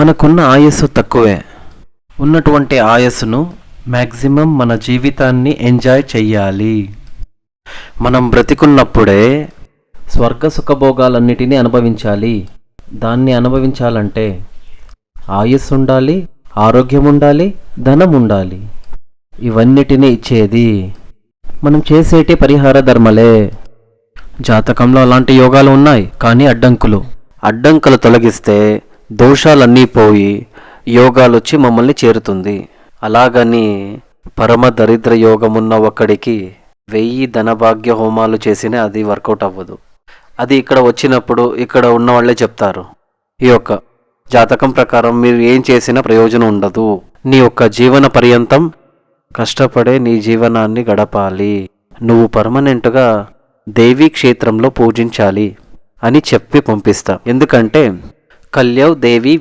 మనకున్న ఆయుస్సు తక్కువే. ఉన్నటువంటి ఆయుస్సును మ్యాక్సిమం మన జీవితాన్ని ఎంజాయ్ చెయ్యాలి. మనం బ్రతికున్నప్పుడే స్వర్గ సుఖభోగాలన్నిటినీ అనుభవించాలి. దాన్ని అనుభవించాలంటే ఆయుస్సు ఉండాలి, ఆరోగ్యం ఉండాలి, ధనం ఉండాలి. ఇవన్నిటినీ ఇచ్చేది మనం చేసేటి పరిహార ధర్మలే. జాతకంలో అలాంటి యోగాలు ఉన్నాయి, కానీ అడ్డంకులు తొలగిస్తే దోషాలన్నీ పోయి యోగాలు వచ్చి మమ్మల్ని చేరుతుంది. అలాగని పరమ దరిద్ర యోగమున్న ఒక్కడికి 1000 ధనభాగ్య హోమాలు చేసినా అది వర్కౌట్ అవ్వదు. అది ఇక్కడ వచ్చినప్పుడు ఇక్కడ ఉన్న వాళ్ళే చెప్తారు, ఈ యొక్క జాతకం ప్రకారం మీరు ఏం చేసినా ప్రయోజనం ఉండదు, నీ యొక్క జీవన పర్యంతం కష్టపడే నీ జీవనాన్ని గడపాలి, నువ్వు పర్మనెంట్గా దేవీ క్షేత్రంలో పూజించాలి అని చెప్పి పంపిస్తా. ఎందుకంటే కల్యవ్ దేవి